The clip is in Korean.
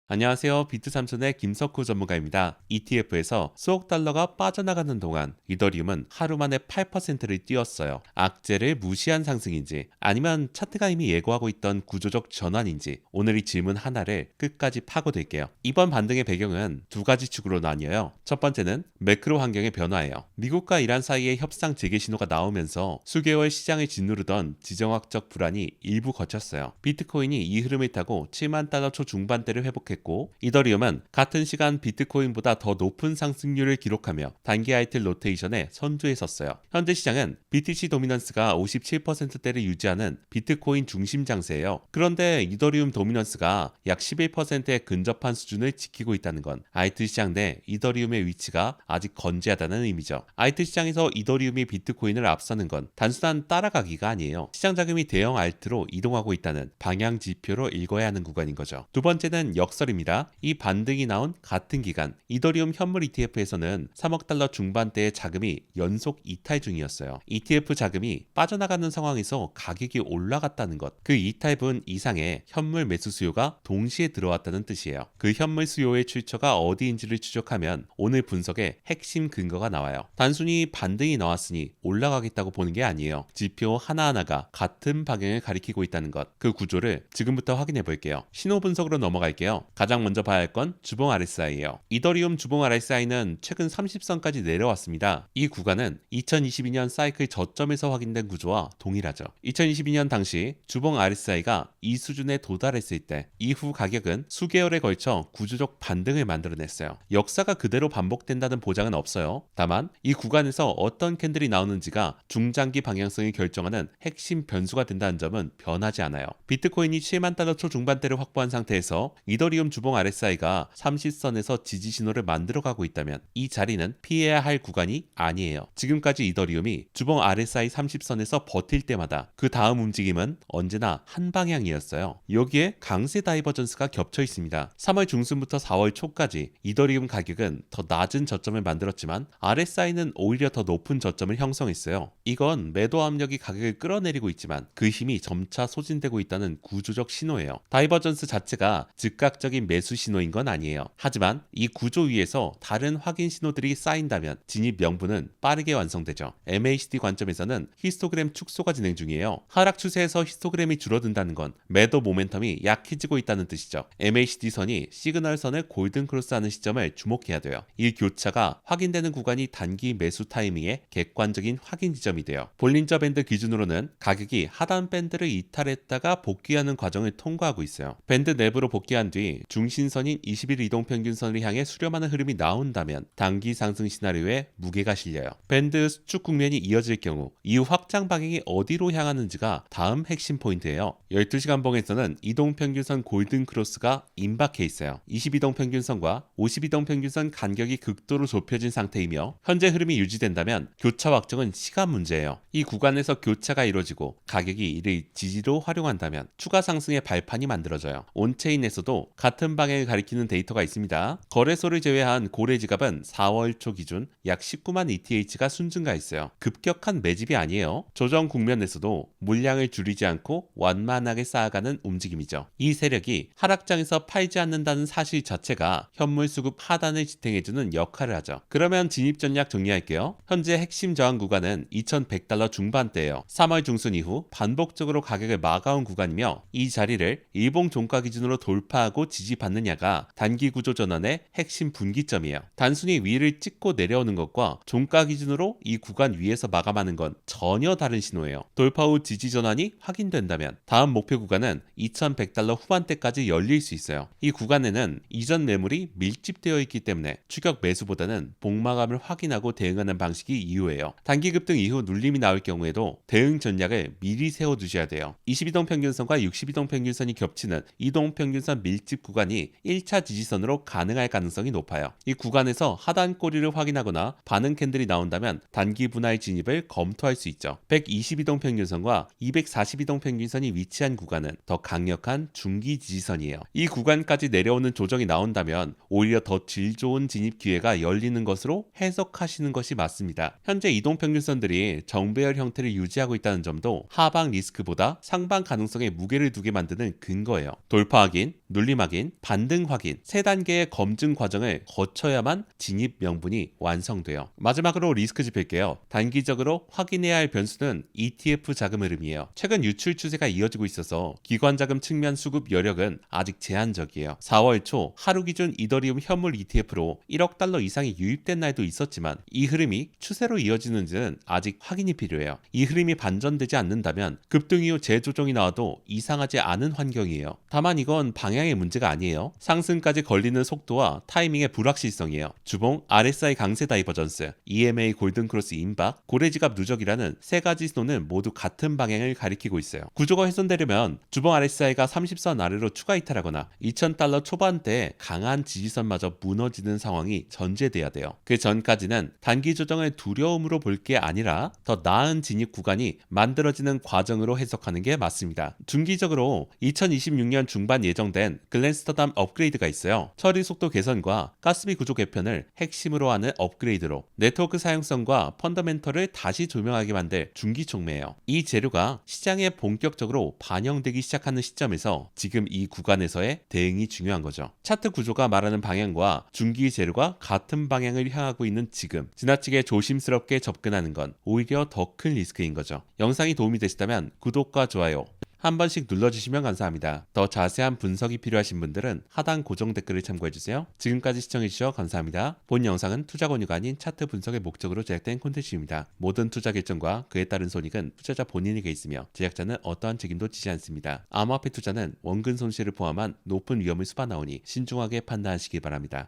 안녕하세요. 비트삼촌의 김석후 전문가입니다. ETF에서 수억 달러가 빠져나가는 동안 이더리움은 하루 만에 8%를 뛰었어요. 악재를 무시한 상승인지 아니면 차트가 이미 예고하고 있던 구조적 전환인지 오늘 이 질문 하나를 끝까지 파고들게요. 이번 반등의 배경은 두 가지 축으로 나뉘어요. 첫 번째는 매크로 환경의 변화예요. 미국과 이란 사이에 협상 재개 신호가 나오면서 수개월 시장을 짓누르던 지정학적 불안이 일부 걷혔어요. 비트코인이 이 흐름을 타고 7만 달러 초중반대를 회복했고 이더리움은 같은 시간 비트코인보다 더 높은 상승률을 기록하며 단기 알트 로테이션에 선두에 섰어요. 현재 시장은 BTC 도미넌스가 57%대를 유지하는 비트코인 중심 장세예요. 그런데 이더리움 도미넌스가 약 11%에 근접한 수준을 지키고 있다는 건 알트 시장 내 이더리움의 위치가 아직 건재하다는 의미죠. 알트 시장에서 이더리움이 비트코인을 앞서는 건 단순한 따라가기가 아니에요. 시장 자금이 대형 알트로 이동하고 있다는 방향 지표로 읽어야 하는 구간인 거죠. 두 번째는 역설입니다. 이 반등이 나온 같은 기간 이더리움 현물 ETF에서는 3억 달러 중반대의 자금이 연속 이탈 중이었어요. ETF 자금이 빠져나가는 상황에서 가격이 올라갔다는 것, 그 이탈분 이상의 현물 매수 수요가 동시에 들어왔다는 뜻이에요. 그 현물 수요의 출처가 어디인지를 추적하면 오늘 분석의 핵심 근거가 나와요. 단순히 반등이 나왔으니 올라가겠다고 보는 게 아니에요. 지표 하나하나가 같은 방향을 가리키고 있다는 것, 그 구조를 지금부터 확인해 볼게요. 신호 분석으로 넘어갈게요. 가장 먼저 봐야 할 건 주봉 RSI예요. 이더리움 주봉 RSI는 최근 30선까지 내려왔습니다. 이 구간은 2022년 사이클 저점에서 확인된 구조와 동일하죠. 2022년 당시 주봉 RSI가 이 수준에 도달했을 때 이후 가격은 수개월에 걸쳐 구조적 반등을 만들어냈어요. 역사가 그대로 반복된다는 보장은 없어요. 다만 이 구간에서 어떤 캔들이 나오는지가 중장기 방향성을 결정하는 핵심 변수가 된다는 점은 변하지 않아요. 비트코인이 7만 달러 초중반대를 확보한 상태에서 이더리움 주봉 RSI가 30선에서 지지 신호를 만들어가고 있다면 이 자리는 피해야 할 구간이 아니에요. 지금까지 이더리움이 주봉 RSI 30선에서 버틸 때마다 그 다음 움직임은 언제나 한 방향이었어요. 여기에 강세 다이버전스가 겹쳐 있습니다. 3월 중순부터 4월 초까지 이더리움 가격은 더 낮은 저점을 만들었지만 RSI는 오히려 더 높은 저점을 형성했어요. 이건 매도 압력이 가격을 끌어내리고 있지만 그 힘이 점차 소진되고 있다는 구조적 신호예요. 다이버전스 자체가 즉각적인 매수 신호인 건 아니에요. 하지만 이 구조 위에서 다른 확인 신호들이 쌓인다면 진입 명분은 빠르게 완성되죠. MACD 관점에서는 히스토그램 축소가 진행 중이에요. 하락 추세에서 히스토그램이 줄어든다는 건 매도 모멘텀이 약해지고 있다는 뜻이죠. MACD 선이 시그널 선을 골든 크로스하는 시점을 주목해야 돼요. 이 교차가 확인되는 구간이 단기 매수 타이밍의 객관적인 확인 지점이 돼요. 볼린저 밴드 기준으로는 가격이 하단 밴드를 이탈했다가 복귀하는 과정을 통과하고 있어요. 밴드 내부로 복귀한 뒤 중심선인 20일 이동평균선을 향해 수렴하는 흐름이 나온다면 단기 상승 시나리오에 무게가 실려요. 밴드 수축 국면이 이어질 경우 이후 확장 방향이 어디로 향하는지가 다음 핵심 포인트예요. 12시간 봉에서는 이동평균선 골든 크로스가 임박해 있어요. 22동평균선과 52동평균선 간격이 극도로 좁혀진 상태이며 현재 흐름이 유지된다면 교차 확정은 시간 문제예요. 이 구간에서 교차가 이루어지고 가격이 이를 지지로 활용한다면 추가 상승의 발판이 만들어져요. 온체인에서도 같은 방향을 가리키는 데이터가 있습니다. 거래소를 제외한 고래 지갑은 4월 초 기준 약 19만 ETH가 순증가했어요. 급격한 매집이 아니에요. 조정 국면에서도 물량을 줄이지 않고 완만하게 쌓아가는 움직임이죠. 이 세력이 하락장에서 팔지 않는다는 사실 자체가 현물 수급 하단을 지탱해주는 역할을 하죠. 그러면 진입 전략 정리할게요. 현재 핵심 저항 구간은 2100달러 중반대예요. 3월 중순 이후 반복적으로 가격을 막아온 구간이며 이 자리를 일봉 종가 기준으로 돌파하고 지지받느냐가 단기 구조 전환의 핵심 분기점이에요. 단순히 위를 찍고 내려오는 것과 종가 기준으로 이 구간 위에서 마감하는 건 전혀 다른 신호예요. 돌파 후 지지 전환이 확인된다면 다음 목표 구간은 2100달러 후반대까지 열릴 수 있어요. 이 구간에는 이전 매물이 밀집되어 있기 때문에 추격 매수보다는 복마감을 확인하고 대응하는 방식이 이유예요. 단기 급등 이후 눌림이 나올 경우에도 대응 전략을 미리 세워두셔야 돼요. 22동 평균선과 62동 평균선이 겹치는 이동 평균선 밀집 구간이 1차 지지선으로 가능할 가능성이 높아요. 이 구간에서 하단 꼬리를 확인하거나 반응 캔들이 나온다면 단기 분할 진입을 검토할 수 있죠. 122동 평균선과 242동 평균선이 위치한 구간은 더 강력한 중기 지지선이에요. 이 구간까지 내려오는 조정이 나온다면 오히려 더 질 좋은 진입 기회가 열리는 것으로 해석하시는 것이 맞습니다. 현재 이동평균선들이 정배열 형태를 유지하고 있다는 점도 하방 리스크보다 상방 가능성에 무게를 두게 만드는 근거예요. 돌파 확인, 눌림 확인, 확인, 반등 확인 3단계의 검증 과정을 거쳐야만 진입 명분이 완성돼요. 마지막으로 리스크 지표일게요. 단기적으로 확인해야 할 변수는 ETF 자금 흐름이에요. 최근 유출 추세가 이어지고 있어서 기관 자금 측면 수급 여력은 아직 제한적이에요. 4월 초 하루 기준 이더리움 현물 ETF로 1억 달러 이상이 유입된 날도 있었지만 이 흐름이 추세로 이어지는지는 아직 확인이 필요해요. 이 흐름이 반전되지 않는다면 급등 이후 재조정이 나와도 이상하지 않은 환경이에요. 다만 이건 방향의 문제가 아니에요. 상승까지 걸리는 속도와 타이밍의 불확실성이에요. 주봉, RSI 강세 다이버전스, EMA 골든크로스 임박, 고래지갑 누적이라는 세 가지 신호는 모두 같은 방향을 가리키고 있어요. 구조가 훼손되려면 주봉 RSI가 30선 아래로 추가 이탈하거나 2,000달러 초반대에 강한 지지선마저 무너지는 상황이 전제돼야 돼요. 그 전까지는 단기 조정을 두려움으로 볼 게 아니라 더 나은 진입 구간이 만들어지는 과정으로 해석하는 게 맞습니다. 중기적으로 2026년 중반 예정된 글랜스터담 업그레이드가 있어요. 처리 속도 개선과 가스비 구조 개편을 핵심으로 하는 업그레이드로 네트워크 사용성과 펀더멘털을 다시 조명하게 만들 중기 촉매예요. 이 재료가 시장에 본격적으로 반영되기 시작하는 시점에서 지금 이 구간에서의 대응이 중요한 거죠. 차트 구조가 말하는 방향과 중기 재료가 같은 방향을 향하고 있는 지금 지나치게 조심스럽게 접근하는 건 오히려 더 큰 리스크인 거죠. 영상이 도움이 되시다면 구독과 좋아요 한 번씩 눌러주시면 감사합니다. 더 자세한 분석이 필요하신 분들은 하단 고정 댓글을 참고해주세요. 지금까지 시청해주셔서 감사합니다. 본 영상은 투자 권유가 아닌 차트 분석의 목적으로 제작된 콘텐츠입니다. 모든 투자 결정과 그에 따른 손익은 투자자 본인에게 있으며 제작자는 어떠한 책임도 지지 않습니다. 암호화폐 투자는 원금 손실을 포함한 높은 위험을 수반하오니 신중하게 판단하시기 바랍니다.